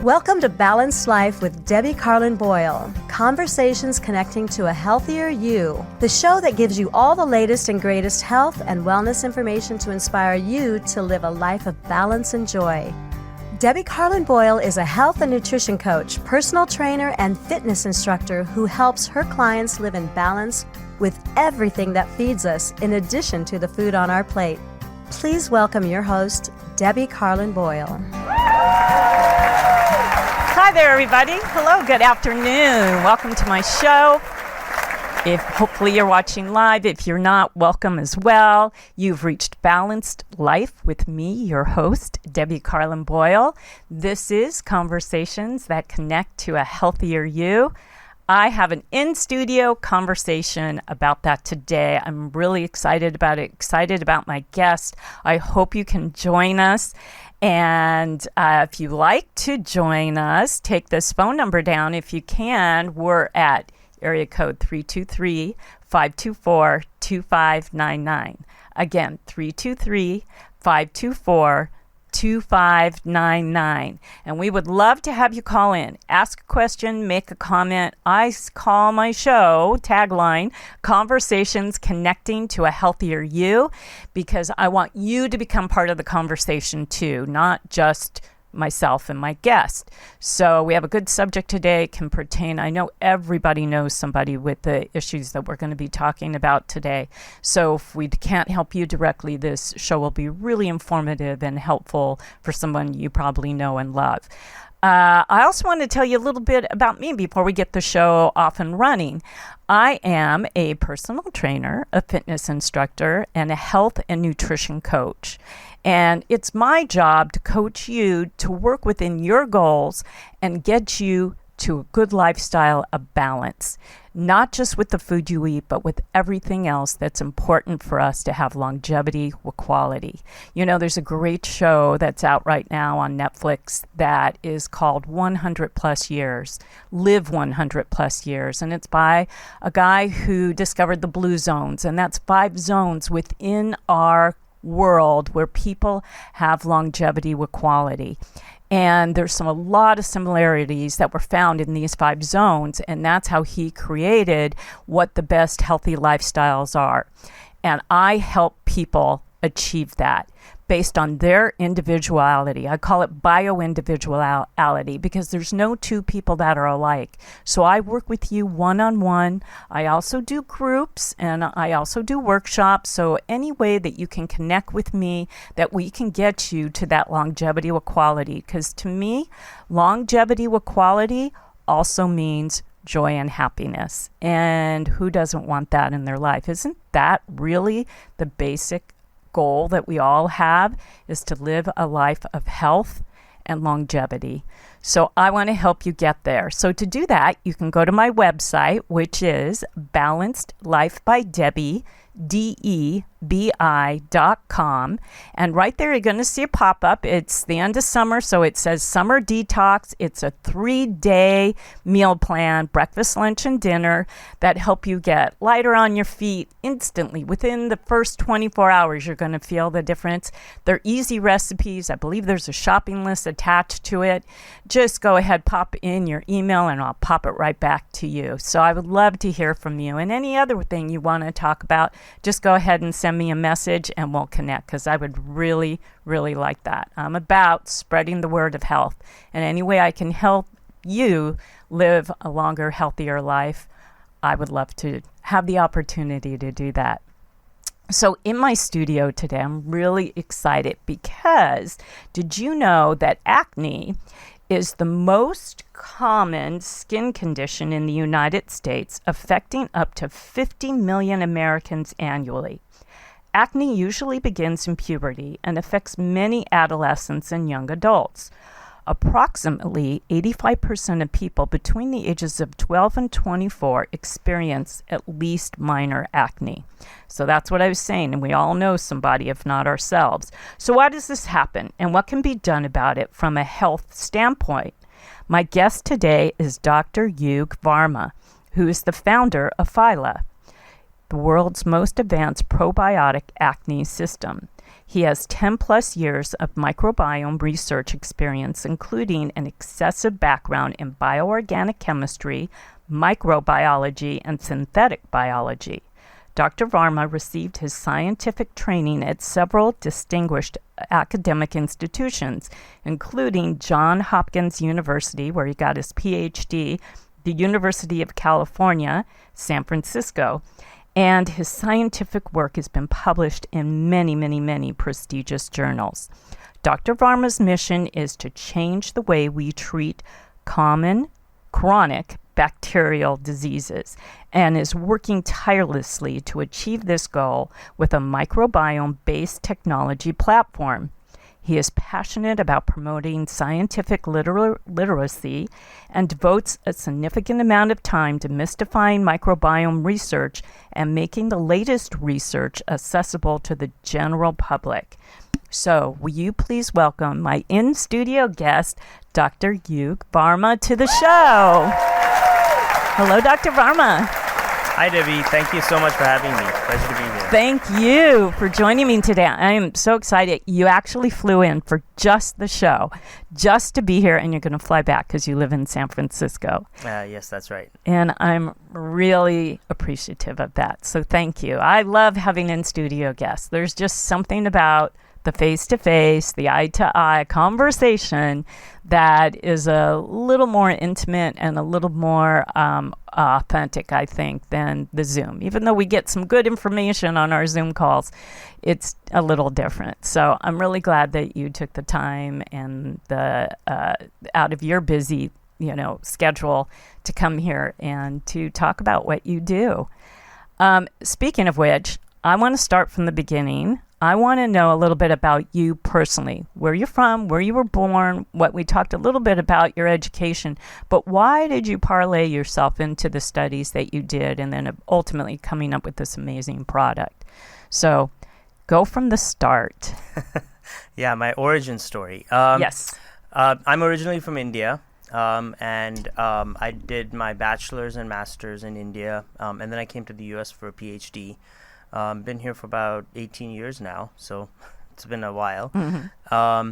Welcome to Balanced Life with Debbie Carlin Boyle. Conversations connecting to a healthier you. The show that gives you all the latest and greatest health and wellness information to inspire you to live a life of balance and joy. Debbie Carlin Boyle is a health and nutrition coach, personal trainer, and fitness instructor who helps her clients live in balance with everything that feeds us, in addition to the food on our plate. Please welcome your host, Debbie Carlin Boyle. Hi there, everybody. Hello, good afternoon. Welcome to my show. If hopefully you're watching live, if you're not, welcome as well. You've reached Balanced Life with me, your host, Debbie Carlin Boyle. This is Conversations that Connect to a Healthier You. I have an in-studio conversation about that today. I'm really excited about it, excited about my guest. I hope you can join us. And if you like to join us, take this phone number down if you can. We're at area code 323-524-2599. Again, 323-524-2599. And we would love to have you call in, ask a question, make a comment. I call my show tagline, Conversations Connecting to a Healthier You, because I want you to become part of the conversation too, not just myself and my guest. So we have a good subject today. It can pertain, I know everybody knows somebody with the issues that we're going to be talking about today. So if we can't help you directly, this show will be really informative and helpful for someone you probably know and love. I also want to tell you a little bit about me before we get the show off and running. I am a personal trainer, a fitness instructor, and a health and nutrition coach. And it's my job to coach you to work within your goals and get you to a good lifestyle of balance, not just with the food you eat, but with everything else that's important for us to have longevity with quality. You know, there's a great show that's out right now on Netflix that is called 100 Plus Years, Live 100 Plus Years. And it's by a guy who discovered the blue zones. And that's 5 zones within our world where people have longevity with quality. And there's a lot of similarities that were found in these 5 zones, and that's how he created what the best healthy lifestyles are. And I help people achieve that based on their individuality. I call it bio-individuality because there's no 2 people that are alike. So I work with you one-on-one. I also do groups and I also do workshops. So any way that you can connect with me, that we can get you to that longevity with quality. Because to me, longevity with quality also means joy and happiness. And who doesn't want that in their life? Isn't that really the basic goal that we all have, is to live a life of health and longevity? So I want to help you get there. So to do that, you can go to my website, which is Balanced Life by Debbie, DEBI.com. And right there, you're going to see a pop-up. It's the end of summer, so it says Summer Detox. It's a 3-day meal plan, breakfast, lunch, and dinner that help you get lighter on your feet instantly. Within the first 24 hours, you're going to feel the difference. They're easy recipes. I believe there's a shopping list attached to it. Just go ahead, pop in your email, and I'll pop it right back to you. So I would love to hear from you. And any other thing you want to talk about, just go ahead and send me a message and we'll connect, because I would really, really like that. I'm about spreading the word of health. And any way I can help you live a longer, healthier life, I would love to have the opportunity to do that. So in my studio today, I'm really excited because did you know that acne is the most common skin condition in the United States, affecting up to 50 million Americans annually? Acne usually begins in puberty and affects many adolescents and young adults. Approximately 85% of people between the ages of 12 and 24 experience at least minor acne. So that's what I was saying, and we all know somebody, if not ourselves. So why does this happen, and what can be done about it from a health standpoint? My guest today is Dr. Yug Varma, who is the founder of Phyla, the world's most advanced probiotic acne system. He has 10 plus years of microbiome research experience, including an excessive background in bioorganic chemistry, microbiology, and synthetic biology. Dr. Varma received his scientific training at several distinguished academic institutions, including Johns Hopkins University, where he got his PhD, the University of California, San Francisco, and his scientific work has been published in many, many, many prestigious journals. Dr. Varma's mission is to change the way we treat common, chronic bacterial diseases and is working tirelessly to achieve this goal with a microbiome-based technology platform. He is passionate about promoting scientific literacy and devotes a significant amount of time to demystifying microbiome research and making the latest research accessible to the general public. So, will you please welcome my in-studio guest, Dr. Yug Varma, to the show. Hello, Dr. Varma. Hi, Debbie. Thank you so much for having me. Pleasure to be here. Thank you for joining me today. I am so excited. You actually flew in for just the show, just to be here, and you're going to fly back because you live in San Francisco. Yes, that's right. And I'm really appreciative of that. So thank you. I love having in-studio guests. There's just something about the face-to-face, the eye-to-eye conversation that is a little more intimate and a little more authentic, I think, than the Zoom. Even though we get some good information on our Zoom calls, it's a little different. So I'm really glad that you took the time and the out of your busy, schedule to come here and to talk about what you do. Speaking of which, I want to start from the beginning. I want to know a little bit about you personally, where you're from, where you were born, what we talked a little bit about your education, but why did you parlay yourself into the studies that you did and then ultimately coming up with this amazing product? So go from the start. Yeah, my origin story. Yes. I'm originally from India, and I did my bachelor's and master's in India, and then I came to the U.S. for a PhD. Been here for about 18 years now, so it's been a while. Mm-hmm.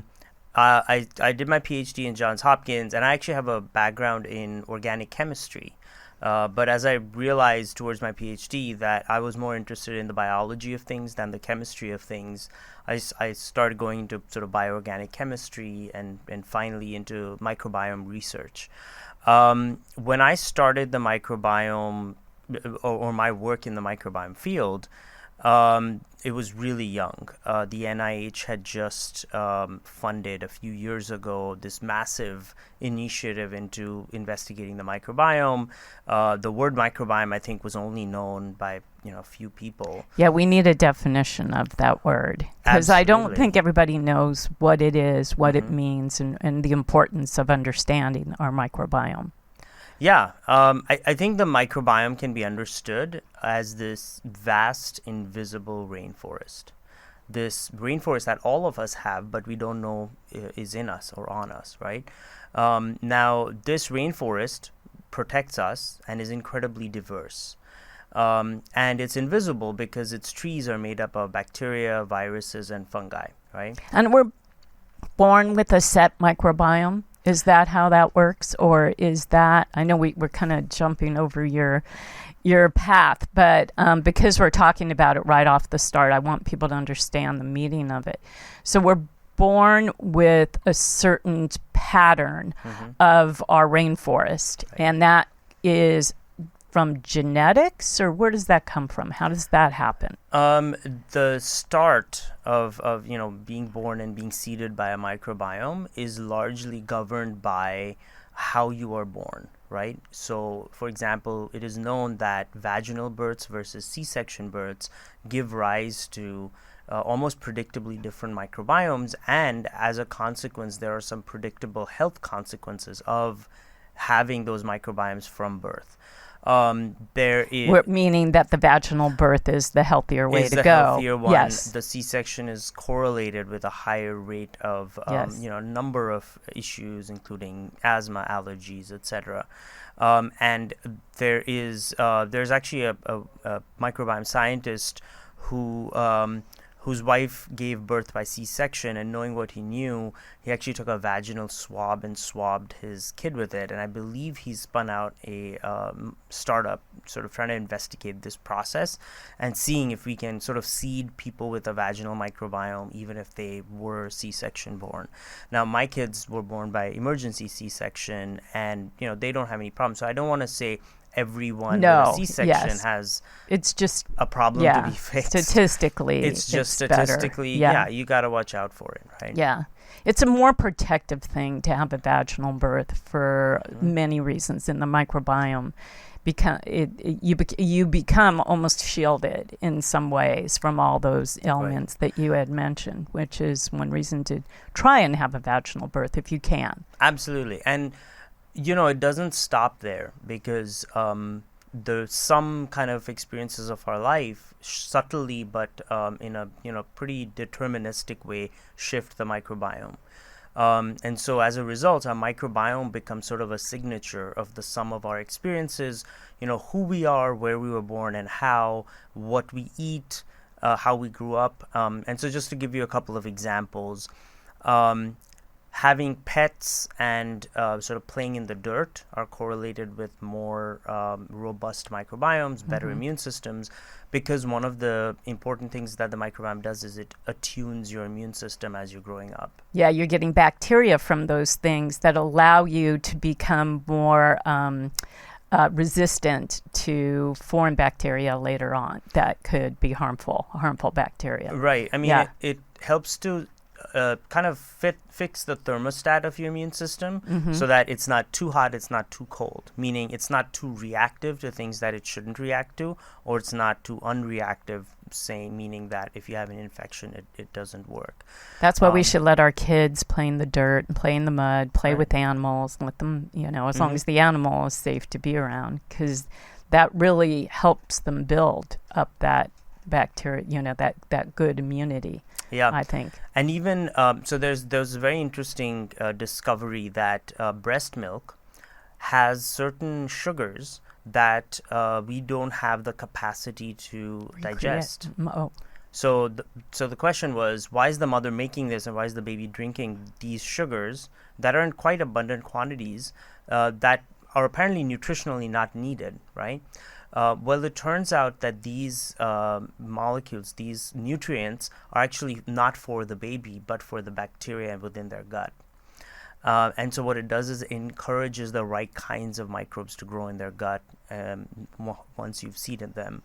I did my PhD in Johns Hopkins, and I actually have a background in organic chemistry. But as I realized towards my PhD that I was more interested in the biology of things than the chemistry of things, I started going into sort of bioorganic chemistry and finally into microbiome research. When I started the microbiome or my work in the microbiome field, it was really young. The NIH had just funded a few years ago this massive initiative into investigating the microbiome. The word microbiome, I think, was only known by a few people. Yeah, we need a definition of that word because I don't think everybody knows what it is, what it means, and the importance of understanding our microbiome. Yeah, I think the microbiome can be understood as this vast, invisible rainforest. This rainforest that all of us have, but we don't know is in us or on us, right? Now, this rainforest protects us and is incredibly diverse. And it's invisible because its trees are made up of bacteria, viruses, and fungi, right? And we're born with a set microbiome. Is that how that works, or is that? I know we're kind of jumping over your path, but because we're talking about it right off the start, I want people to understand the meaning of it. So we're born with a certain pattern of our rainforest, and that is from genetics, or where does that come from? How does that happen? The start of being born and being seeded by a microbiome is largely governed by how you are born, right? So, for example, it is known that vaginal births versus C-section births give rise to almost predictably different microbiomes, and as a consequence, there are some predictable health consequences of having those microbiomes from birth. Meaning that the vaginal birth is the healthier way to go. Healthier one. Yes. The C-section is correlated with a higher rate of a number of issues, including asthma, allergies, etc. And there's actually a microbiome scientist who whose wife gave birth by C-section, and knowing what he knew, he actually took a vaginal swab and swabbed his kid with it. And I believe he spun out a startup sort of trying to investigate this process and seeing if we can sort of seed people with a vaginal microbiome even if they were C-section born. Now, my kids were born by emergency C-section, and they don't have any problems. So I don't want to say everyone with a C-section has it's just a problem to be fixed. Statistically, it's just statistically, you got to watch out for it, right? Yeah. It's a more protective thing to have a vaginal birth for many reasons in the microbiome. You become almost shielded in some ways from all those elements that you had mentioned, which is one reason to try and have a vaginal birth if you can. Absolutely. And it doesn't stop there, because there's some kind of experiences of our life subtly, but in a pretty deterministic way, shift the microbiome. And so as a result, our microbiome becomes sort of a signature of the sum of our experiences, who we are, where we were born, and how, what we eat, how we grew up. And so just to give you a couple of examples, having pets and sort of playing in the dirt are correlated with more robust microbiomes, better immune systems, because one of the important things that the microbiome does is it attunes your immune system as you're growing up. Yeah, you're getting bacteria from those things that allow you to become more resistant to foreign bacteria later on that could be harmful bacteria. Right. I mean, it helps to kind of fix the thermostat of your immune system so that it's not too hot, it's not too cold, meaning it's not too reactive to things that it shouldn't react to, or it's not too unreactive, meaning that if you have an infection, it doesn't work. That's why we should let our kids play in the dirt and play in the mud, play with animals, and let them, as long as the animal is safe to be around, because that really helps them build up that bacteria, that good immunity. Yeah, I think. And even so, there's a very interesting discovery that breast milk has certain sugars that we don't have the capacity to digest. So the question was, why is the mother making this, and why is the baby drinking these sugars that are in quite abundant quantities that are apparently nutritionally not needed, right? Well, it turns out that these molecules, these nutrients, are actually not for the baby, but for the bacteria within their gut. And so what it does is it encourages the right kinds of microbes to grow in their gut once you've seeded them,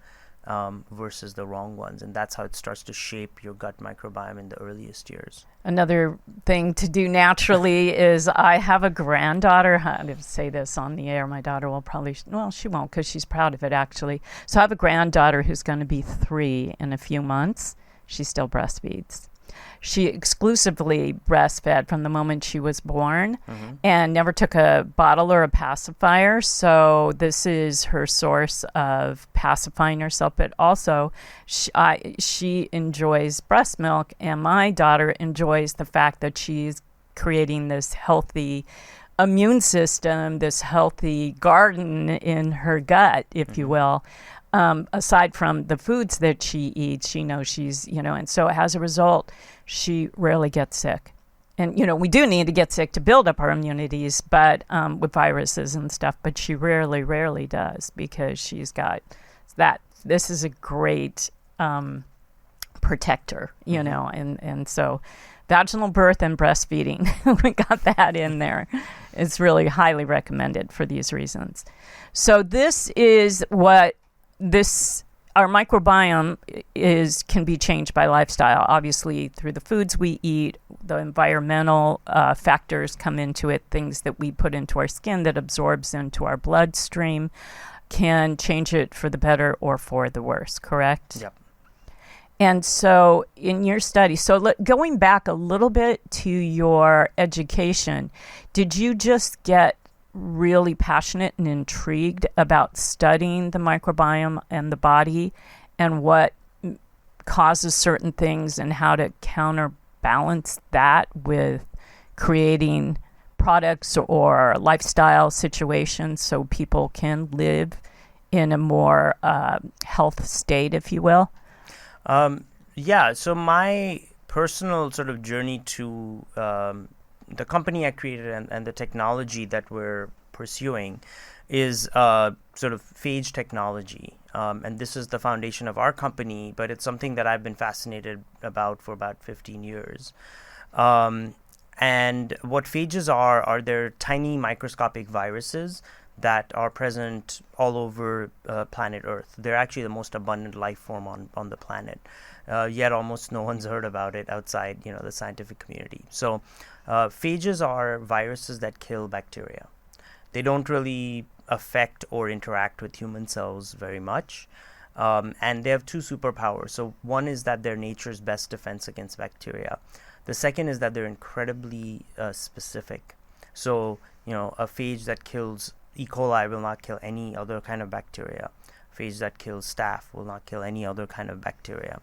versus the wrong ones. And that's how it starts to shape your gut microbiome in the earliest years. Another thing to do naturally is I have a granddaughter. I have to say this on the air. My daughter will probably, she won't, because she's proud of it, actually. So I have a granddaughter who's going to be 3 in a few months. She still breastfeeds. She exclusively breastfed from the moment she was born and never took a bottle or a pacifier. So this is her source of pacifying herself. But also, she enjoys breast milk, and my daughter enjoys the fact that she's creating this healthy immune system, this healthy garden in her gut, if you will. Aside from the foods that she eats, she knows she's, and so as a result, she rarely gets sick. And, we do need to get sick to build up our immunities, but with viruses and stuff, but she rarely does, because she's got that. This is a great protector, and so vaginal birth and breastfeeding, we got that in there. It's really highly recommended for these reasons. So this is what our microbiome can be changed by lifestyle, obviously through the foods we eat. The environmental factors come into it, things that we put into our skin that absorbs into our bloodstream can change it for the better or for the worse, correct? Yep. And so in your study, going back a little bit to your education, did you just get really passionate and intrigued about studying the microbiome and the body and what causes certain things and how to counterbalance that with creating products or lifestyle situations so people can live in a more health state, if you will? Yeah, so my personal sort of journey to the company I created and the technology that we're pursuing is sort of phage technology. And this is the foundation of our company, but it's something that I've been fascinated about for about 15 years. And what phages are they're tiny microscopic viruses that are present all over planet Earth. They're actually the most abundant life form on the planet. Yet almost no one's heard about it outside, the scientific community. So phages are viruses that kill bacteria. They don't really affect or interact with human cells very much. And they have two superpowers. So one is that they're nature's best defense against bacteria. The second is that they're incredibly specific. So, a phage that kills E. coli will not kill any other kind of bacteria. A phage that kills staph will not kill any other kind of bacteria.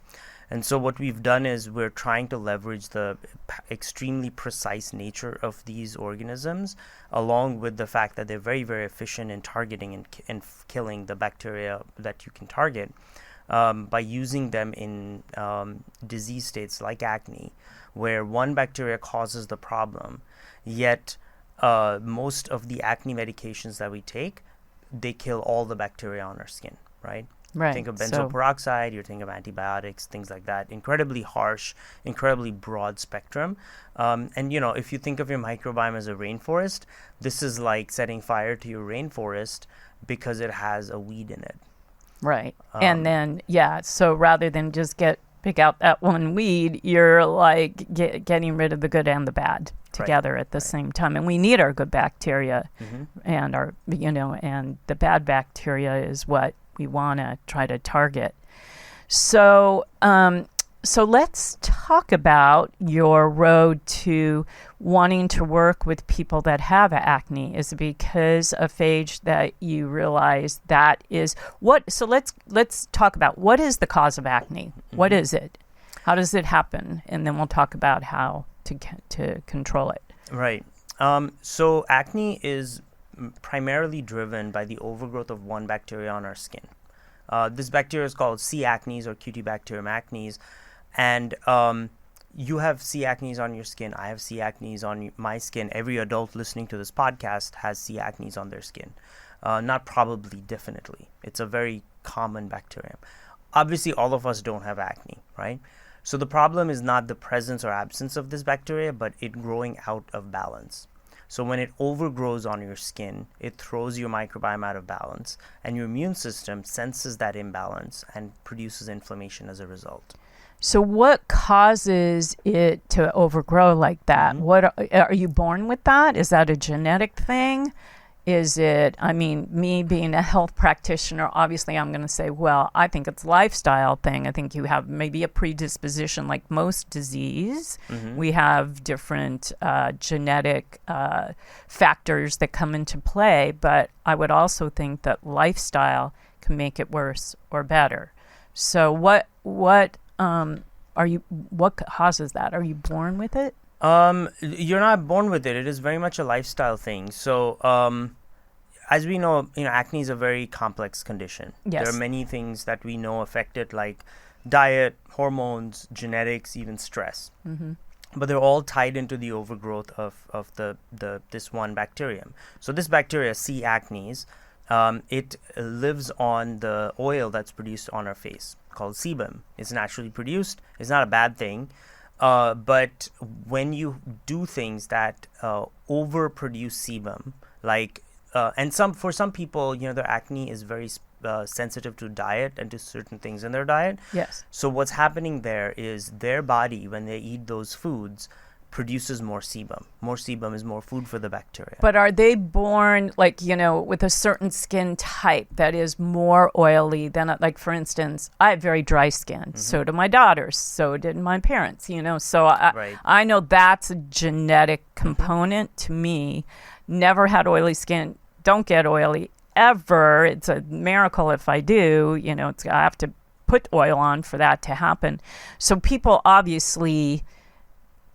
And so what we've done is we're trying to leverage the extremely precise nature of these organisms, along with the fact that they're very, very efficient in targeting and killing the bacteria that you can target, by using them in disease states like acne, where one bacteria causes the problem, yet most of the acne medications that we take, they kill all the bacteria on our skin, right? Right. Think of benzoyl peroxide, you think of antibiotics, things like that. Incredibly harsh, incredibly broad spectrum. And, if you think of your microbiome as a rainforest, this is like setting fire to your rainforest because it has a weed in it. Right. And then, so rather than just pick out that one weed, you're like getting rid of the good and the bad together at the same time. And we need our good bacteria and our, and the bad bacteria is what we want to try to target. So, so let's talk about your road to wanting to work with people that have acne. Is it because of phage that you realize that is what? So let's talk about what is the cause of acne. What is it? How does it happen? And then we'll talk about how to control it. Right. So acne is primarily driven by the overgrowth of one bacteria on our skin. This bacteria is called C. acnes or Cutibacterium acnes. And you have C. acnes on your skin. I have C. acnes on my skin. Every adult listening to this podcast has C. acnes on their skin. Not probably, definitely. It's a very common bacterium. Obviously, all of us don't have acne, right? So the problem is not the presence or absence of this bacteria, but it growing out of balance. So when it overgrows on your skin, it throws your microbiome out of balance, and your immune system senses that imbalance and produces inflammation as a result. So what causes it to overgrow like that? What are you born with that? Is that a genetic thing? Is it, me being a health practitioner, obviously I'm going to say, well, I think it's a lifestyle thing. I think you have maybe a predisposition like most disease. We have different genetic factors that come into play, but I would also think that lifestyle can make it worse or better. So what causes that? Are you born with it? You're not born with it. It is very much a lifestyle thing. So, as we know, acne is a very complex condition. Yes. There are many things that we know affect it, like diet, hormones, genetics, even stress. But they're all tied into the overgrowth of this one bacterium. So this bacteria, C. acnes, it lives on the oil that's produced on our face called sebum. It's naturally produced. It's not a bad thing. But when you do things that overproduce sebum, like for some people, their acne is very sensitive to diet and to certain things in their diet. Yes. So what's happening there is their body, when they eat those foods, produces more sebum. More sebum is more food for the bacteria. But are they born with a certain skin type that is more oily than, like, for instance, I have very dry skin. So do my daughters. So did my parents, So I know that's a genetic component to me. Never had oily skin. Don't get oily ever. It's a miracle if I do. I have to put oil on for that to happen. So people obviously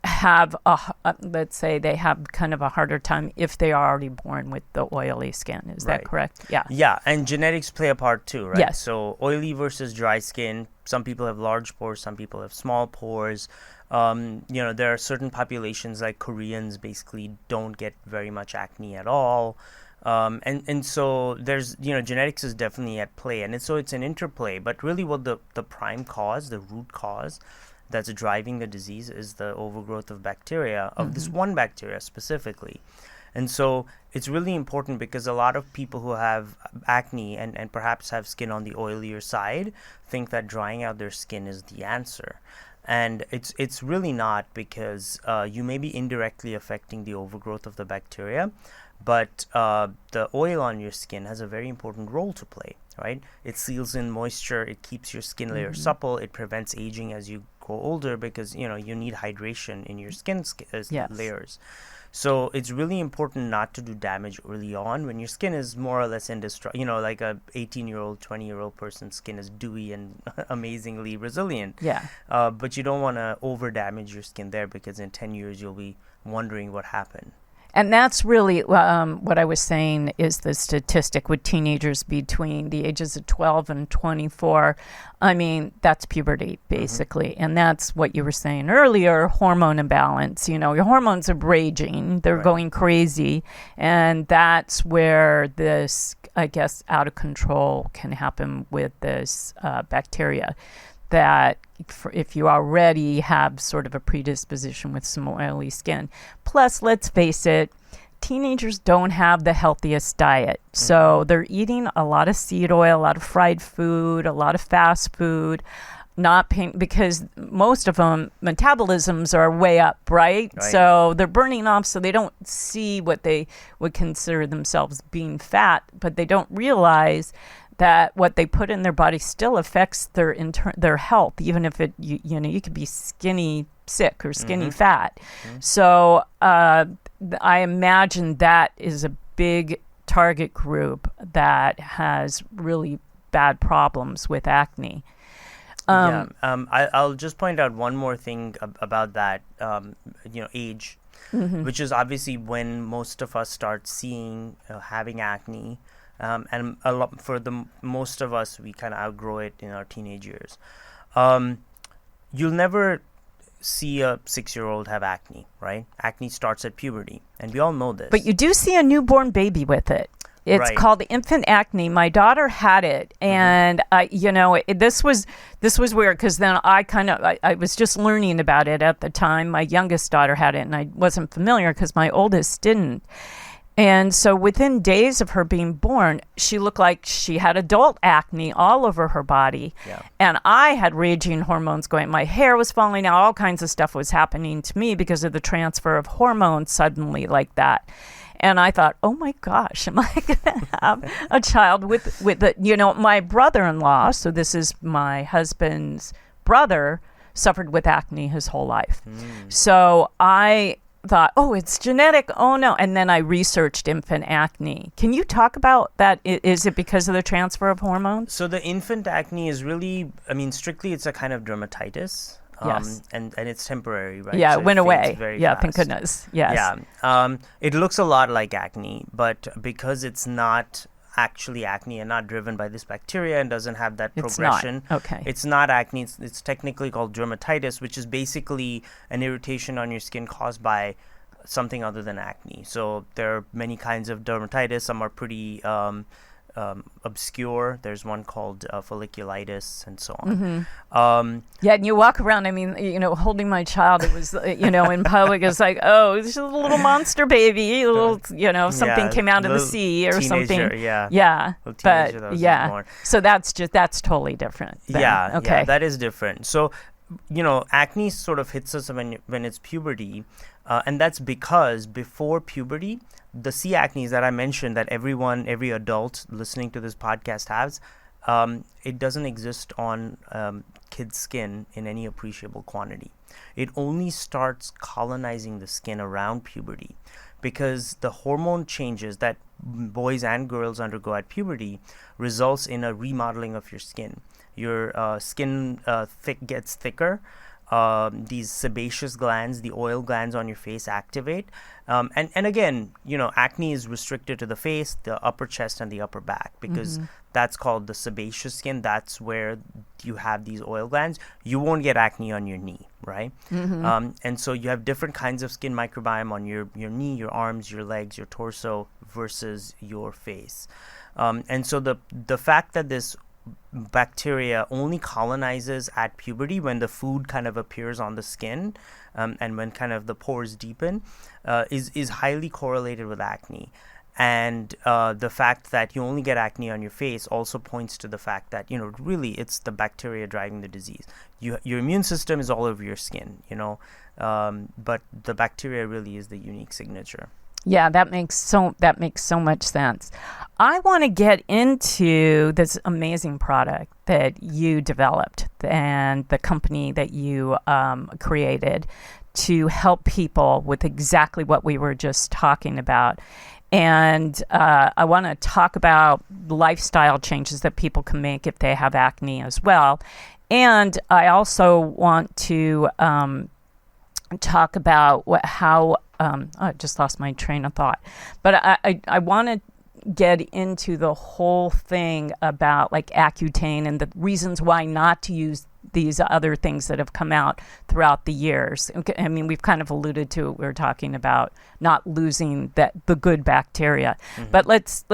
have let's say they have kind of a harder time if they are already born with the oily skin. Is that correct? Yeah. Yeah, and genetics play a part too, right? Yes. So oily versus dry skin. Some people have large pores, some people have small pores. There are certain populations like Koreans basically don't get very much acne at all. And so there's, genetics is definitely at play. And so it's an interplay. But really what the prime cause, the root cause that's driving the disease is the overgrowth of bacteria, of this one bacteria specifically. And so it's really important because a lot of people who have acne and perhaps have skin on the oilier side think that drying out their skin is the answer. And it's really not, because you may be indirectly affecting the overgrowth of the bacteria, but the oil on your skin has a very important role to play, right? It seals in moisture, it keeps your skin layer supple, it prevents aging as you grow older, because you need hydration in your skin layers. So it's really important not to do damage early on when your skin is more or less indestructible. Like a 18-year-old, 20-year-old person's skin is dewy and amazingly resilient. Yeah. But you don't want to over damage your skin there, because in 10 years you'll be wondering what happened. And that's really what I was saying is the statistic with teenagers between the ages of 12 and 24. I mean, that's puberty, basically. And that's what you were saying earlier, hormone imbalance. Your hormones are raging. They're going crazy. And that's where this, I guess, out of control can happen with this bacteria. That if you already have sort of a predisposition with some oily skin. Plus, let's face it, teenagers don't have the healthiest diet. So they're eating a lot of seed oil, a lot of fried food, a lot of fast food, because most of them, metabolisms are way up, right? So they're burning off, so they don't see what they would consider themselves being fat, but they don't realize that what they put in their body still affects their health, even if you could be skinny sick or skinny fat. So I imagine that is a big target group that has really bad problems with acne. I'll just point out one more thing about that, age, which is obviously when most of us start seeing, having acne. And for most of us, we kind of outgrow it in our teenage years. You'll never see a 6-year-old have acne, right? Acne starts at puberty, and we all know this. But you do see a newborn baby with it. It's called infant acne. My daughter had it, and this was weird, because then I was just learning about it at the time. My youngest daughter had it, and I wasn't familiar because my oldest didn't. And so within days of her being born, she looked like she had adult acne all over her body. Yeah. And I had raging hormones going. My hair was falling out. All kinds of stuff was happening to me because of the transfer of hormones suddenly like that. And I thought, oh my gosh, am I going to have a child with my brother-in-law, so this is my husband's brother, suffered with acne his whole life. So I thought, oh, it's genetic. Oh, no. And then I researched infant acne. Can you talk about that? Is it because of the transfer of hormones? So the infant acne is really, strictly it's a kind of dermatitis. Yes. And it's temporary, right? Yeah, so it went away. Yeah, fast. Thank goodness. Yes. Yeah. It looks a lot like acne, but because it's not actually acne and not driven by this bacteria and doesn't have that progression. It's not. Okay. It's not acne. It's technically called dermatitis, which is basically an irritation on your skin caused by something other than acne. So there are many kinds of dermatitis. Some are pretty obscure. There's one called folliculitis and so on. And you walk around, holding my child, it was, in public, it's like, oh, it's just a little monster baby, a little, something came out of the sea or something. Yeah. But so that's totally different then. Okay. Yeah, that is different. So, acne sort of hits us when it's puberty. And that's because before puberty, the C acnes that I mentioned that every adult listening to this podcast has, it doesn't exist on kids' skin in any appreciable quantity. It only starts colonizing the skin around puberty, because the hormone changes that boys and girls undergo at puberty results in a remodeling of your skin. Your skin gets thicker. these sebaceous glands, the oil glands on your face, activate. And again, acne is restricted to the face, the upper chest, and the upper back, because that's called the sebaceous skin. That's where you have these oil glands. You won't get acne on your knee, right? And so you have different kinds of skin microbiome on your knee, your arms, your legs, your torso versus your face. And so the fact that this bacteria only colonizes at puberty, when the food kind of appears on the skin, and when kind of the pores deepen, is highly correlated with acne. And the fact that you only get acne on your face also points to the fact that, really it's the bacteria driving the disease. Your immune system is all over your skin, but the bacteria really is the unique signature. Yeah, that makes so much sense. I want to get into this amazing product that you developed and the company that you created to help people with exactly what we were just talking about. And I want to talk about lifestyle changes that people can make if they have acne as well. And I also want to talk about how I just lost my train of thought. But I want to get into the whole thing about like Accutane and the reasons why not to use these other things that have come out throughout the years. I mean, we've kind of alluded to it. We're talking about not losing the good bacteria. But let's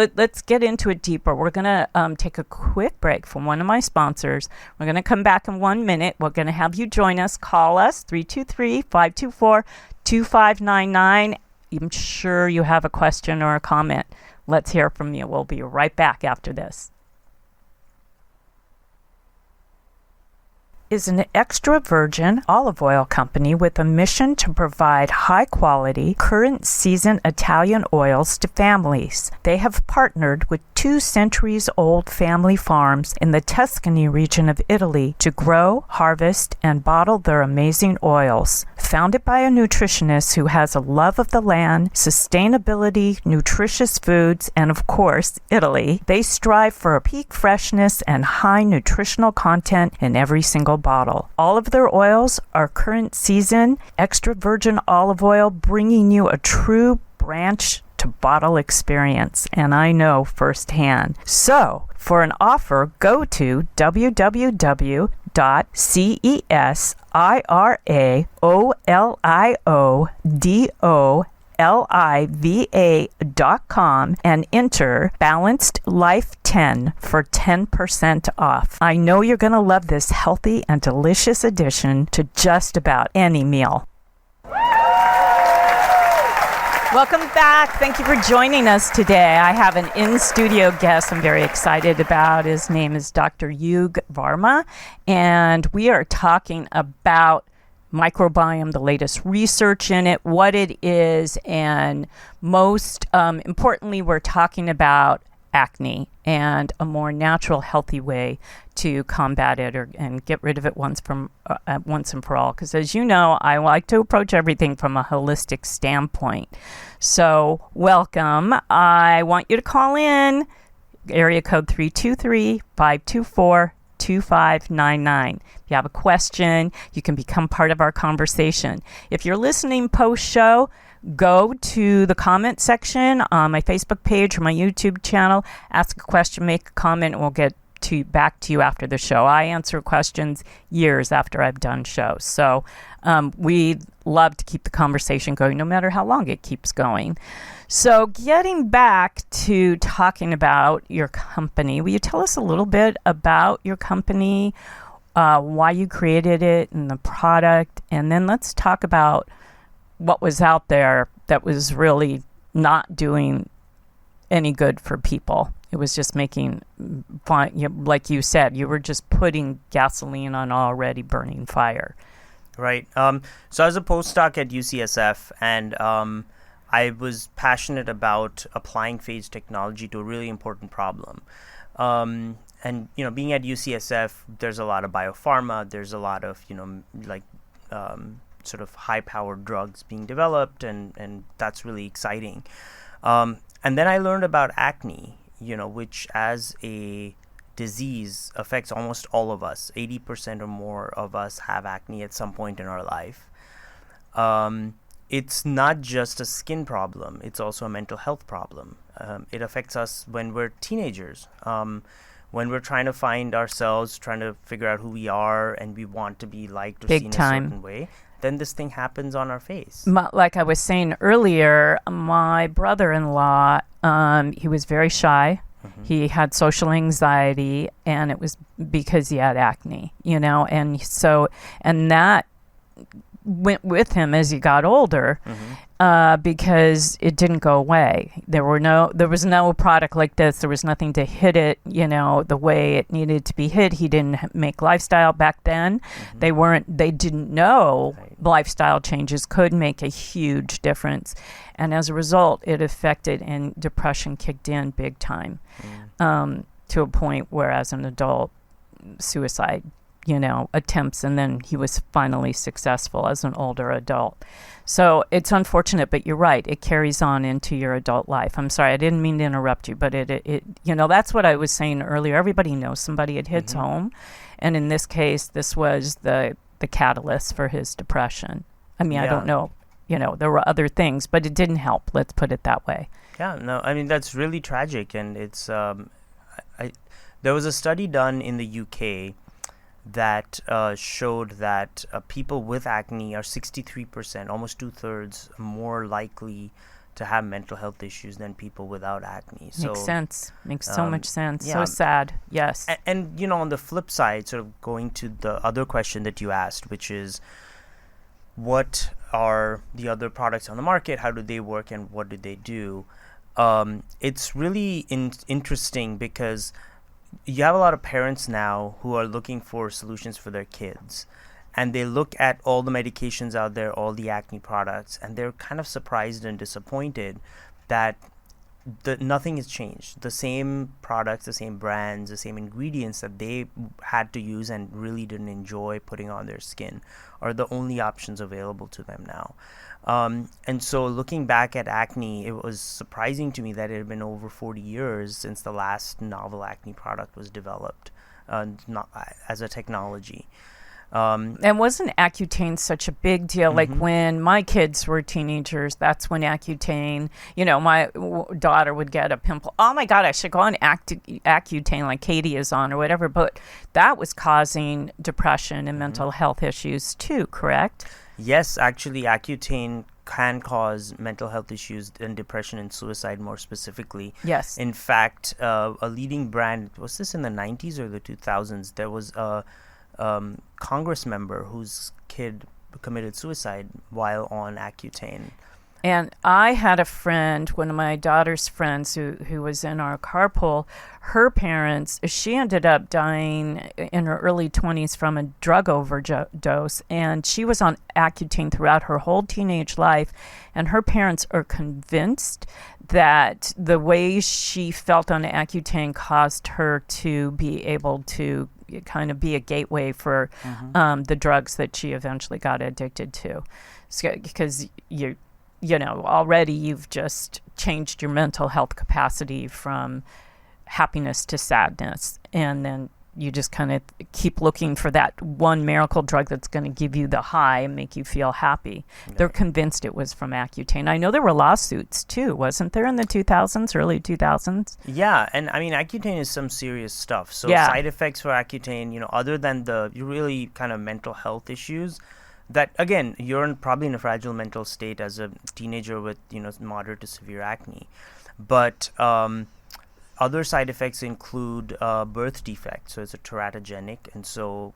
get into it deeper. We're going to take a quick break from one of my sponsors. We're going to come back in 1 minute. We're going to have you join us. Call us, 323-524-2599. I'm sure you have a question or a comment. Let's hear from you. We'll be right back after this. Is an extra virgin olive oil company with a mission to provide high-quality, current-season Italian oils to families. They have partnered with 2 centuries-old family farms in the Tuscany region of Italy to grow, harvest, and bottle their amazing oils. Founded by a nutritionist who has a love of the land, sustainability, nutritious foods, and of course, Italy, they strive for a peak freshness and high nutritional content in every single bottle. All of their oils are current season, extra virgin olive oil, bringing you a true branch to bottle experience, and I know firsthand. So, for an offer, go to www.cesiroliva.com and enter Balanced Life 10 for 10% off. I know you're going to love this healthy and delicious addition to just about any meal. Welcome back. Thank you for joining us today. I have an in-studio guest I'm very excited about. His name is Dr. Yug Varma, and we are talking about microbiome, the latest research in it, what it is, and most importantly, we're talking about acne and a more natural, healthy way to combat it and get rid of it once and for all. Because as you know, I like to approach everything from a holistic standpoint. So welcome. I want you to call in, area code 323-524-2599. If you have a question, you can become part of our conversation. If you're listening post-show, go to the comment section on my Facebook page or my YouTube channel, ask a question, make a comment, and we'll get back to you after the show. I answer questions years after I've done shows. So we love to keep the conversation going no matter how long it keeps going. So getting back to talking about your company, will you tell us a little bit about your company, why you created it and the product, and then let's talk about what was out there that was really not doing any good for people. It was just making fun, like you said, you were just putting gasoline on already burning fire. Right. So I was a postdoc at UCSF, and I was passionate about applying phage technology to a really important problem. And, being at UCSF, there's a lot of biopharma, there's a lot of, sort of high-powered drugs being developed, and that's really exciting. And then I learned about acne, which as a disease affects almost all of us. 80% or more of us have acne at some point in our life. It's not just a skin problem, it's also a mental health problem. It affects us when we're teenagers, when we're trying to find ourselves, trying to figure out who we are, and we want to be liked or Big seen time. a certain way. Then this thing happens on our face. Like I was saying earlier, my brother-in-law, he was very shy. He had social anxiety, and it was because he had acne, and that went with him as he got older, because it didn't go away. There was no product like this. There was nothing to hit it, the way it needed to be hit. He didn't make lifestyle back then. They didn't know lifestyle changes could make a huge difference. And as a result, it affected, and depression kicked in big time, to a point where as an adult, suicide attempts, and then he was finally successful as an older adult. So it's unfortunate, but you're right. It carries on into your adult life. I'm sorry, I didn't mean to interrupt you, but it that's what I was saying earlier. Everybody knows somebody it hits home. And in this case, this was the catalyst for his depression. I mean, I don't know, there were other things, but it didn't help. Let's put it that way. Yeah, no, I mean, that's really tragic. And it's, there was a study done in the UK that showed that people with acne are 63%, almost 2/3 more likely to have mental health issues than people without acne. Makes sense. Makes so much sense. Yeah. So sad. Yes. And on the flip side, sort of going to the other question that you asked, which is, what are the other products on the market? How do they work, and what do they do? It's really interesting because you have a lot of parents now who are looking for solutions for their kids, and they look at all the medications out there, all the acne products, and they're kind of surprised and disappointed that nothing has changed. The same products, the same brands, the same ingredients that they had to use and really didn't enjoy putting on their skin are the only options available to them now. And so looking back at acne, it was surprising to me that it had been over 40 years since the last novel acne product was developed, not as a technology. And wasn't Accutane such a big deal? Like when my kids were teenagers, that's when Accutane, my daughter would get a pimple. Oh my God, I should go on Accutane like Katie is on or whatever. But that was causing depression and mental health issues too, correct? Yes, actually, Accutane can cause mental health issues and depression and suicide more specifically. Yes. In fact, a leading brand, was this in the 90s or the 2000s? There was a Congress member whose kid committed suicide while on Accutane. And I had a friend, one of my daughter's friends who was in our carpool. Her parents, she ended up dying in her early 20s from a drug overdose. And she was on Accutane throughout her whole teenage life. And her parents are convinced that the way she felt on Accutane caused her to be able to kind of be a gateway for the drugs that she eventually got addicted to. Because already you've just changed your mental health capacity from happiness to sadness. And then you just kind of keep looking for that one miracle drug that's going to give you the high and make you feel happy. Right. They're convinced it was from Accutane. I know there were lawsuits too, wasn't there, in the 2000s, early 2000s? Yeah, and I mean, Accutane is some serious stuff. So side effects for Accutane, other than the really kind of mental health issues, that again, you're probably in a fragile mental state as a teenager with moderate to severe acne, but other side effects include birth defects. So it's a teratogenic, and so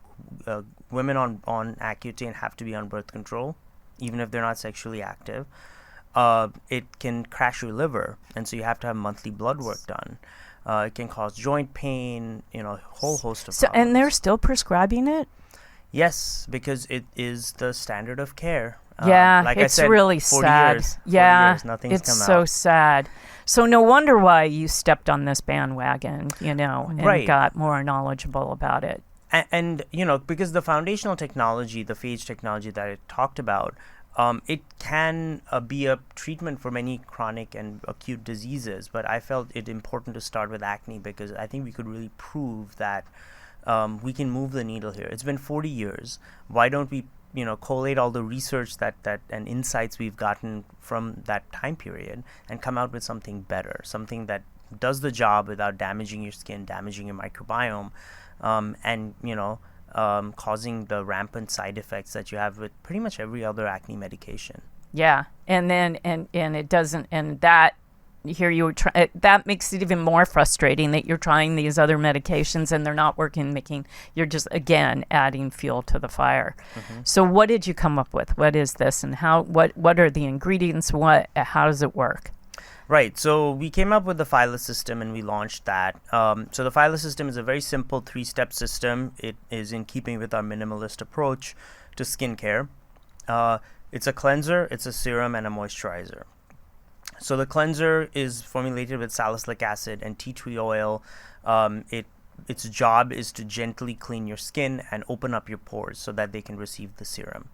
women on Accutane have to be on birth control, even if they're not sexually active. It can crash your liver, and so you have to have monthly blood work done. It can cause joint pain, a whole host of problems. And they're still prescribing it? Yes, because it is the standard of care. Like it's I said, really 40 sad. Years, nothing's it's come so out. sad. So no wonder why you stepped on this bandwagon, and got more knowledgeable about it. And because the foundational technology, the phage technology that I talked about, it can be a treatment for many chronic and acute diseases, but I felt it important to start with acne because I think we could really prove that we can move the needle here. It's been 40 years. Why don't we, collate all the research that and insights we've gotten from that time period and come out with something better, something that does the job without damaging your skin, damaging your microbiome, and causing the rampant side effects that you have with pretty much every other acne medication. Yeah, and then and it doesn't, and that here you were that makes it even more frustrating that you're trying these other medications and they're not working, you're just again adding fuel to the fire. So what did you come up with? What is this, and what are the ingredients? How does it work? Right. So we came up with the Phyla system and we launched that. So the Phyla system is a very simple 3-step system. It is in keeping with our minimalist approach to skincare. It's a cleanser, it's a serum, and a moisturizer. So the cleanser is formulated with salicylic acid and tea tree oil. Its job is to gently clean your skin and open up your pores so that they can receive the serum.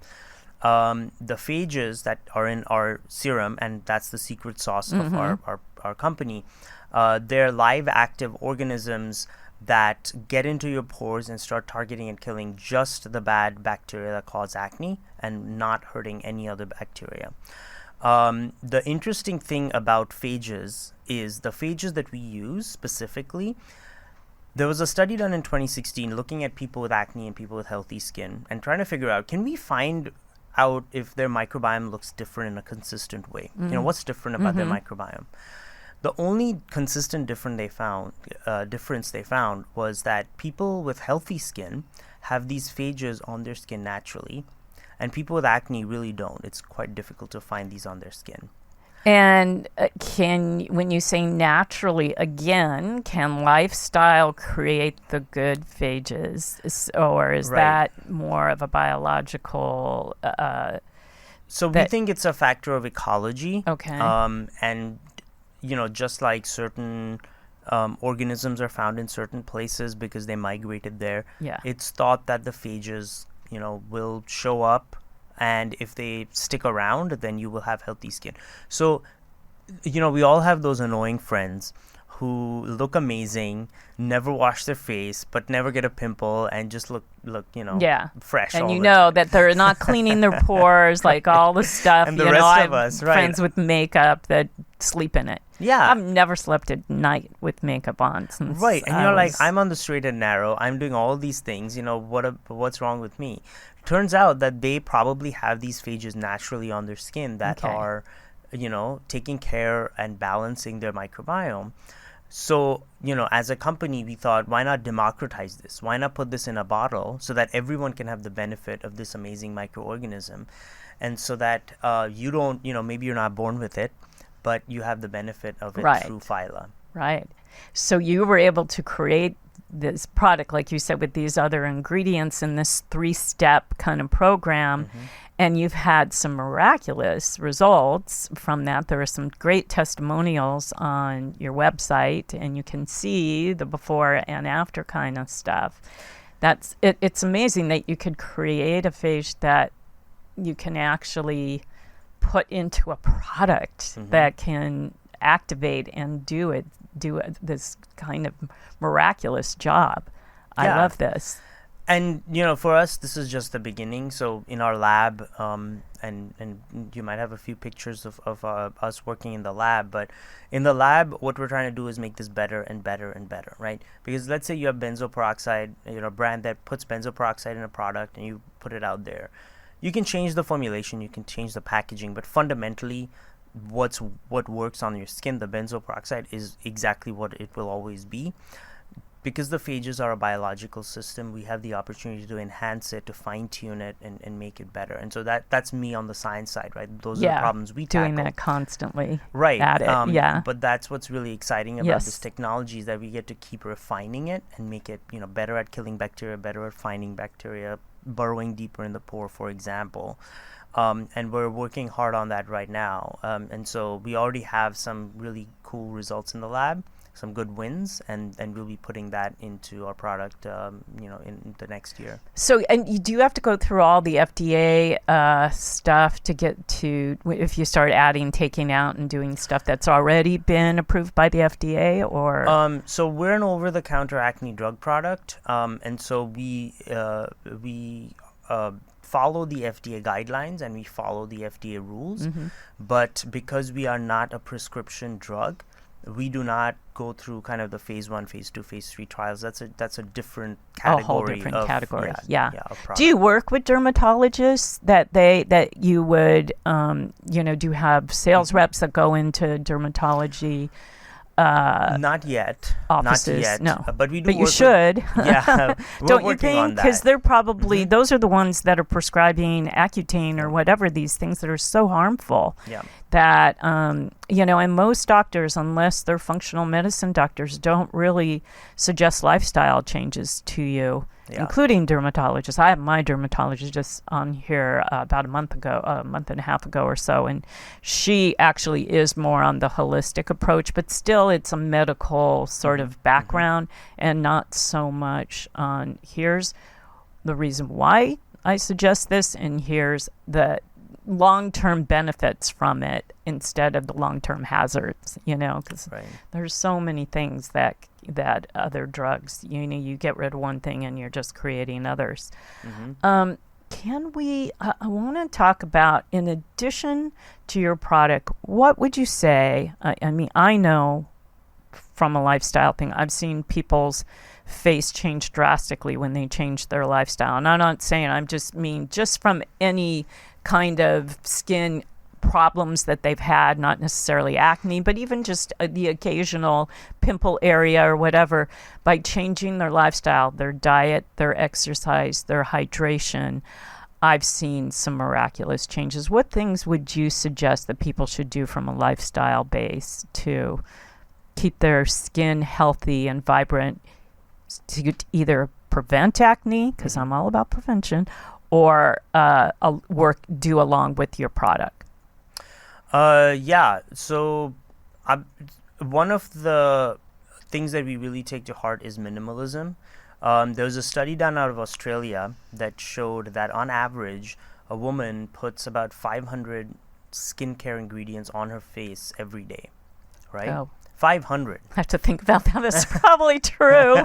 The phages that are in our serum, and that's the secret sauce of our company, they're live active organisms that get into your pores and start targeting and killing just the bad bacteria that cause acne and not hurting any other bacteria. The interesting thing about phages is the phages that we use specifically. There was a study done in 2016 looking at people with acne and people with healthy skin and trying to figure out, can we find out if their microbiome looks different in a consistent way? What's different about their microbiome? The only consistent difference they found was that people with healthy skin have these phages on their skin naturally, and people with acne really don't. It's quite difficult to find these on their skin. And when you say naturally, again, can lifestyle create the good phages, or is that more of a biological? So we think it's a factor of ecology. Okay. And just like certain organisms are found in certain places because they migrated there. Yeah. It's thought that the phages, will show up. And if they stick around, then you will have healthy skin. So, we all have those annoying friends who look amazing, never wash their face, but never get a pimple and just look fresh. And all you the know time. that they're not cleaning their pores, like all the stuff. And the rest I of us, have right. friends with makeup that sleep in it. Yeah. I've never slept at night with makeup on since. Right. And you're like, I'm on the straight and narrow. I'm doing all these things. What's wrong with me? Turns out that they probably have these phages naturally on their skin that are, taking care and balancing their microbiome. So, as a company, we thought, why not democratize this? Why not put this in a bottle so that everyone can have the benefit of this amazing microorganism? And so that you don't, maybe you're not born with it, but you have the benefit of it through Phyla. Right. So you were able to create this product, like you said, with these other ingredients in this 3-step kind of program. And you've had some miraculous results from that. There are some great testimonials on your website, and you can see the before and after kind of stuff. It's amazing that you could create a phage that you can actually put into a product that can activate and do this kind of miraculous job. I love this. And for us, this is just the beginning. So in our lab, and you might have a few pictures of us working in the lab. But in the lab, what we're trying to do is make this better and better and better, right? Because let's say you have benzoyl peroxide, a brand that puts benzoyl peroxide in a product, and you put it out there. You can change the formulation, you can change the packaging, but fundamentally, what works on your skin, the benzoyl peroxide, is exactly what it will always be. Because the phages are a biological system, we have the opportunity to enhance it, to fine-tune it, and make it better. And so that's me on the science side, right? Those are the problems we tackle. Doing that constantly. Right. At it, But that's what's really exciting about this technology, is that we get to keep refining it and make it, better at killing bacteria, better at finding bacteria, burrowing deeper in the pore, for example. And we're working hard on that right now. And so we already have some really cool results in the lab. some good wins, and we'll be putting that into our product, in the next year. So, and do you have to go through all the FDA stuff to get to, if you start taking out and doing stuff that's already been approved by the FDA, or? So we're an over-the-counter acne drug product, and so we follow the FDA guidelines and we follow the FDA rules. But because we are not a prescription drug, we do not go through kind of the phase 1, phase 2, phase 3 trials. That's a different category. A whole different category. Of Do you work with dermatologists that you would, do you have sales reps that go into dermatology? Not yet. Offices, not yet. No. But we do. But you should. Yeah. Don't you think? Because they're probably those are the ones that are prescribing Accutane or whatever, these things that are so harmful. Yeah. That and most doctors, unless they're functional medicine doctors, don't really suggest lifestyle changes to you. Including dermatologists. I have my dermatologist just on here about a month and a half ago or so, and she actually is more on the holistic approach, but still it's a medical sort of background and not so much on here's the reason why I suggest this and here's the long-term benefits from it instead of the long-term hazards, because there's so many things that other drugs, you get rid of one thing and you're just creating others. Can we, I want to talk about, in addition to your product, what would you say, I know from a lifestyle thing, I've seen people's face change drastically when they change their lifestyle. And I'm not saying, just from any kind of skin problems that they've had, not necessarily acne, but even just the occasional pimple area or whatever, by changing their lifestyle, their diet, their exercise, their hydration, I've seen some miraculous changes. What things would you suggest that people should do from a lifestyle base to keep their skin healthy and vibrant, to either prevent acne, because I'm all about prevention, or do along with your product? So one of the things that we really take to heart is minimalism. There was a study done out of Australia that showed that on average, a woman puts about 500 skincare ingredients on her face every day, right? Oh. 500. I have to think about that. That's probably true.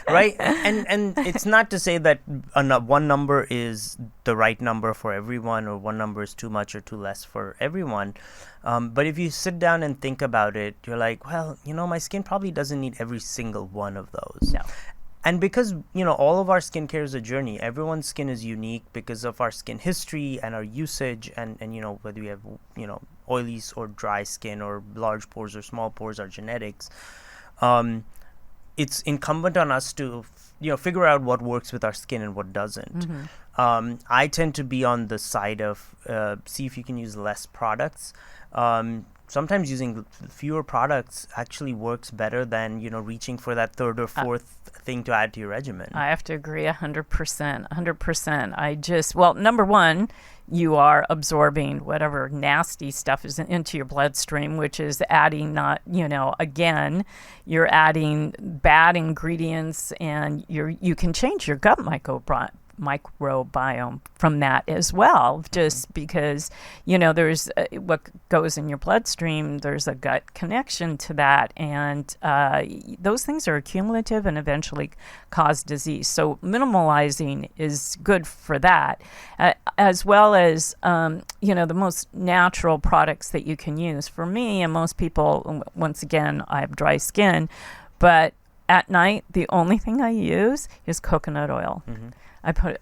Right? And it's not to say that one number is the right number for everyone, or one number is too much or too less for everyone. But if you sit down and think about it, you're like, well, my skin probably doesn't need every single one of those. No. And because, all of our skincare is a journey. Everyone's skin is unique because of our skin history and our usage and whether we have, oily or dry skin or large pores or small pores, our genetics. It's incumbent on us to, figure out what works with our skin and what doesn't. I tend to be on the side of see if you can use less products. Sometimes using fewer products actually works better than, reaching for that third or fourth thing to add to your regimen. I have to agree 100%. 100%. Number one, you are absorbing whatever nasty stuff is into your bloodstream, which is adding again, you're adding bad ingredients, and you can change your gut microbiome from that as well, just because there's what goes in your bloodstream, there's a gut connection to that, and those things are cumulative and eventually cause disease. So minimalizing is good for that, as well as the most natural products that you can use. For me and most people, once again, I have dry skin, but at night the only thing I use is coconut oil.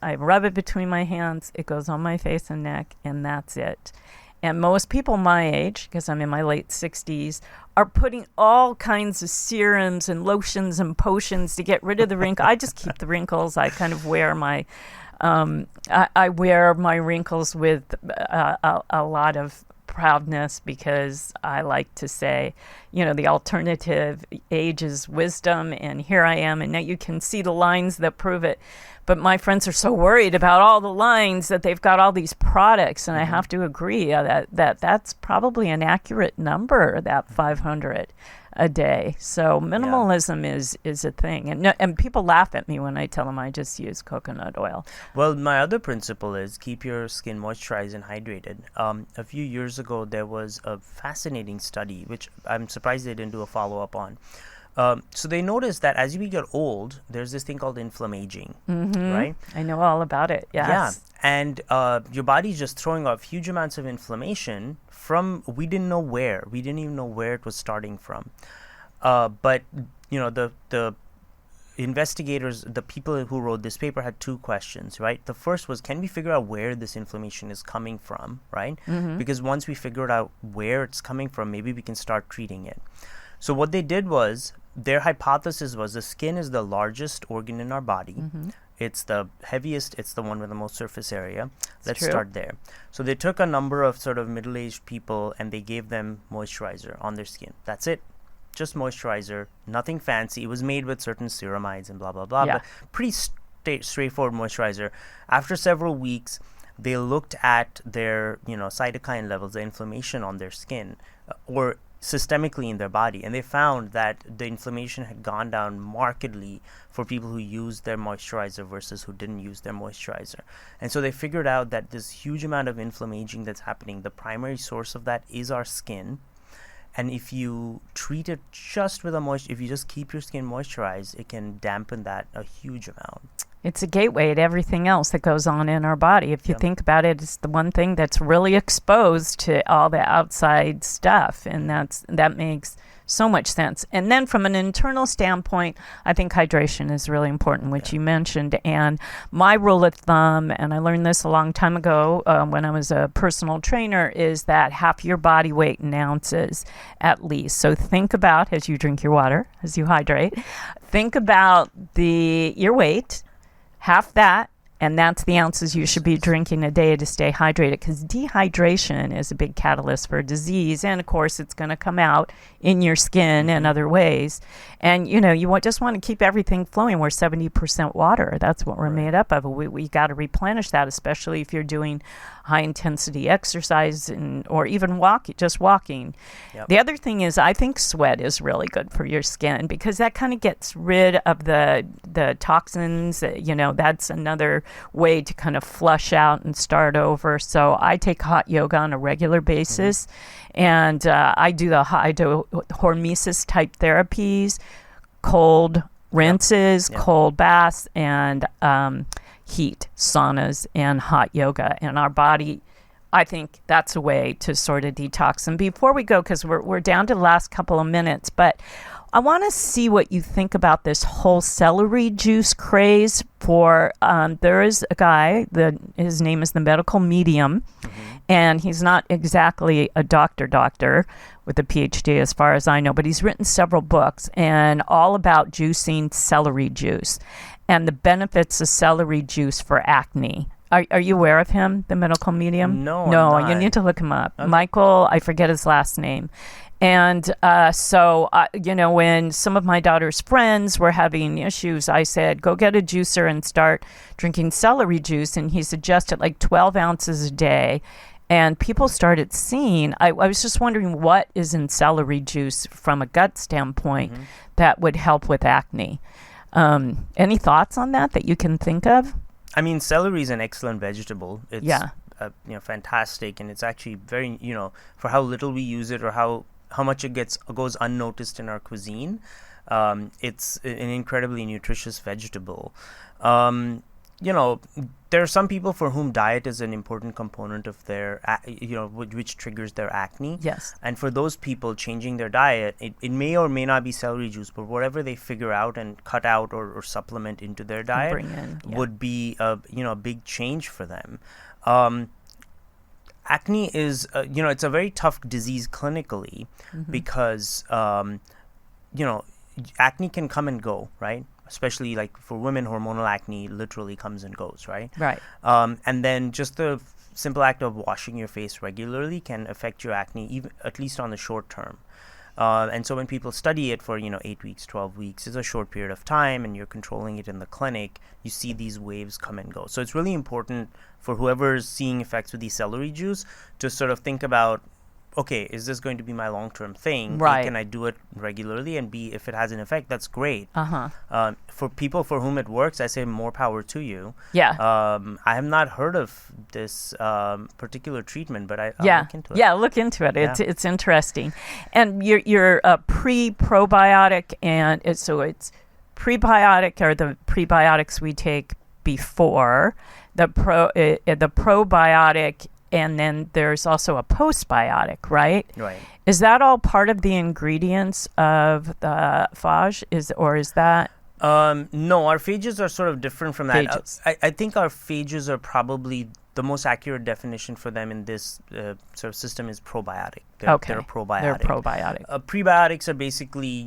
I rub it between my hands, it goes on my face and neck, and that's it. And most people my age, because I'm in my late 60s, are putting all kinds of serums and lotions and potions to get rid of the wrinkles. I just keep the wrinkles. I kind of wear my I wear my wrinkles with a lot of proudness, because I like to say, the alternative age is wisdom, and here I am, and now you can see the lines that prove it. But my friends are so worried about all the lines that they've got all these products, and I have to agree that that's probably an accurate number, that 500. a day. So minimalism is a thing. And people laugh at me when I tell them I just use coconut oil. Well, my other principle is keep your skin moisturized and hydrated. A few years ago, there was a fascinating study, which I'm surprised they didn't do a follow-up on. So they noticed that as we get old, there's this thing called inflammaging, right? I know all about it. Yes. Yeah. And your body's just throwing off huge amounts of inflammation from we didn't know where. We didn't even know where it was starting from. But the investigators, the people who wrote this paper, had two questions, right? The first was, can we figure out where this inflammation is coming from, right? Because once we figured out where it's coming from, maybe we can start treating it. So what they did was, their hypothesis was the skin is the largest organ in our body. It's the heaviest. It's the one with the most surface area. Let's start there. So they took a number of sort of middle-aged people and they gave them moisturizer on their skin. That's it. Just moisturizer. Nothing fancy. It was made with certain ceramides and blah, blah, blah. But pretty straightforward moisturizer. After several weeks, they looked at their, cytokine levels, the inflammation on their skin, or systemically in their body, and they found that the inflammation had gone down markedly for people who used their moisturizer versus who didn't use their moisturizer. And so they figured out that this huge amount of inflammaging that's happening, the primary source of that is our skin. And if you treat it just with if you just keep your skin moisturized, it can dampen that a huge amount. It's a gateway to everything else that goes on in our body. If you think about it, it's the one thing that's really exposed to all the outside stuff, and that makes so much sense. And then from an internal standpoint, I think hydration is really important, which you mentioned. And my rule of thumb, and I learned this a long time ago when I was a personal trainer, is that half your body weight in ounces at least. So think about, as you drink your water, as you hydrate, think about your weight, half that, and that's the ounces you should be drinking a day to stay hydrated, because dehydration is a big catalyst for disease. And, of course, it's going to come out in your skin and other ways. And, you just want to keep everything flowing. We're 70% water. That's what we're made up of. We got to replenish that, especially if you're doing high-intensity exercise or even walking. The other thing is, I think sweat is really good for your skin, because that kind of gets rid of the toxins. That's another way to kind of flush out and start over. So I take hot yoga on a regular basis, and I do hormesis type therapies, cold rinses, cold baths, and heat saunas and hot yoga. And our body, I think that's a way to sort of detox. And before we go, because we're down to the last couple of minutes, but I want to see what you think about this whole celery juice craze. There is a guy, his name is the Medical Medium, and he's not exactly a doctor with a PhD as far as I know, but he's written several books and all about juicing celery juice and the benefits of celery juice for acne. Are you aware of him, the Medical Medium? No, you need to look him up. Okay. Michael, I forget his last name. And so when some of my daughter's friends were having issues, I said, go get a juicer and start drinking celery juice. And he suggested like 12 ounces a day. And people started seeing, I was just wondering what is in celery juice from a gut standpoint that would help with acne. Any thoughts on that you can think of? I mean, celery is an excellent vegetable. It's fantastic, and it's actually very, for how little we use it or how much it goes unnoticed in our cuisine. It's an incredibly nutritious vegetable. There are some people for whom diet is an important component of their, which triggers their acne. Yes. And for those people, changing their diet, it may or may not be celery juice, but whatever they figure out and cut out or supplement into their diet would be a big change for them. Acne is, it's a very tough disease clinically because, acne can come and go, right? Especially like for women, hormonal acne literally comes and goes, right? Right. And then just the simple act of washing your face regularly can affect your acne, even at least on the short term. And so when people study it for 8 weeks, 12 weeks, it's a short period of time, and you're controlling it in the clinic, you see these waves come and go. So it's really important for whoever's seeing effects with the celery juice to sort of think about, okay, is this going to be my long-term thing? Right. A, can I do it regularly? And B, if it has an effect, that's great. Uh-huh. For people for whom it works, I say more power to you. Yeah. I have not heard of this particular treatment, but I'll look into it. Yeah, look into it. Yeah. It's interesting. And you're a pre-probiotic, and it's prebiotic are the prebiotics we take before the probiotic, and then there's also a postbiotic, right? Right. Is that all part of the ingredients of the phage? Is that? No, our phages are sort of different from that. Phages. I think our phages are probably the most accurate definition for them in this sort of system is probiotic. They're a probiotic. They're probiotic. Prebiotics are basically,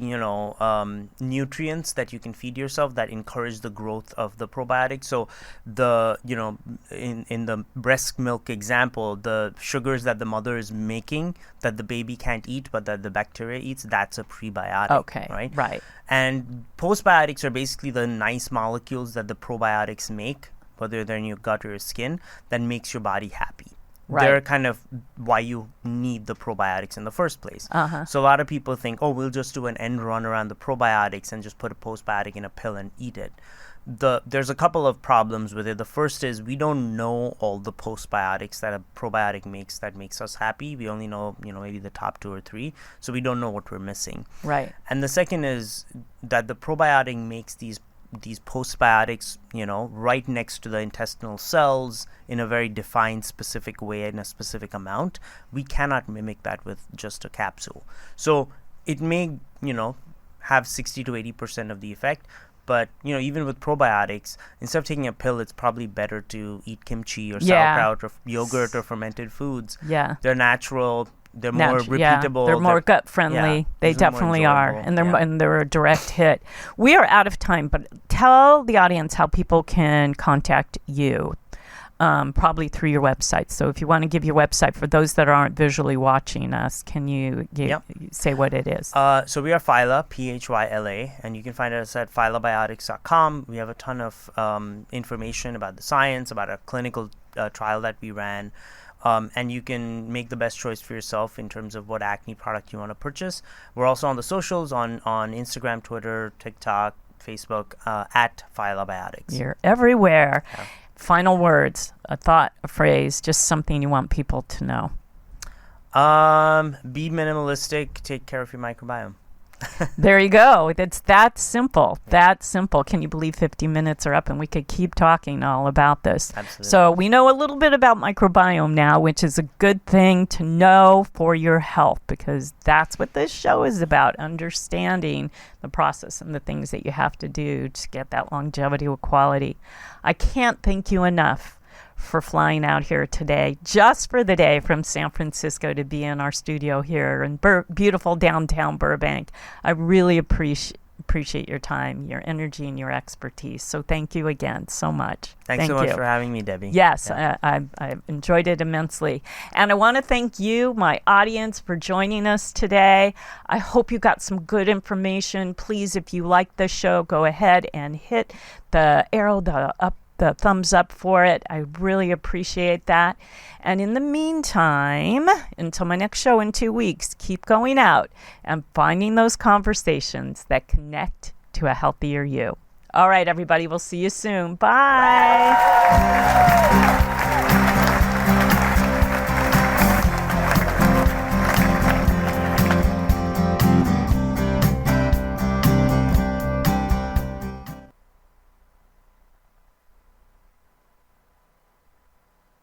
nutrients that you can feed yourself that encourage the growth of the probiotic. So in the breast milk example, the sugars that the mother is making that the baby can't eat but that the bacteria eats, that's a prebiotic. Okay. Right. And postbiotics are basically the nice molecules that the probiotics make, whether they're in your gut or your skin, that makes your body happy. Right. They're kind of why you need the probiotics in the first place. Uh-huh. So a lot of people think, oh, we'll just do an end run around the probiotics and just put a postbiotic in a pill and eat it. There's a couple of problems with it. The first is we don't know all the postbiotics that a probiotic makes that makes us happy. We only know, maybe the top 2 or 3. So we don't know what we're missing. Right. And the second is that the probiotic makes these postbiotics, right next to the intestinal cells in a very defined, specific way in a specific amount. We cannot mimic that with just a capsule. So it may, have 60 to 80% of the effect. But, even with probiotics, instead of taking a pill, it's probably better to eat kimchi or sauerkraut or yogurt or fermented foods. Yeah. They're natural. They're more repeatable. They're more gut friendly. They definitely are, and they're a direct hit. We are out of time, but tell the audience how people can contact you, probably through your website. So if you want to give your website for those that aren't visually watching us, can you say what it is? So we are Phyla, Phyla, and you can find us at phylabiotics.com. We have a ton of information about the science, about a clinical trial that we ran. And you can make the best choice for yourself in terms of what acne product you want to purchase. We're also on the socials on Instagram, Twitter, TikTok, Facebook, at Phylabiotics. You're everywhere. Yeah. Final words, a thought, a phrase, just something you want people to know. Be minimalistic. Take care of your microbiome. There you go. It's that simple. That simple. Can you believe 50 minutes are up and we could keep talking all about this? Absolutely. So we know a little bit about microbiome now, which is a good thing to know for your health, because that's what this show is about, understanding the process and the things that you have to do to get that longevity with quality. I can't thank you enough for flying out here today, just for the day, from San Francisco to be in our studio here in beautiful downtown Burbank. I really appreciate your time, your energy, and your expertise. So thank you again so much. Thanks so much for having me, Debbie. Yes, I enjoyed it immensely. And I want to thank you, my audience, for joining us today. I hope you got some good information. Please, if you like the show, go ahead and hit the arrow, the thumbs up for it. I really appreciate that. And in the meantime, until my next show in 2 weeks, keep going out and finding those conversations that connect to a healthier you. All right, everybody, we'll see you soon. Bye.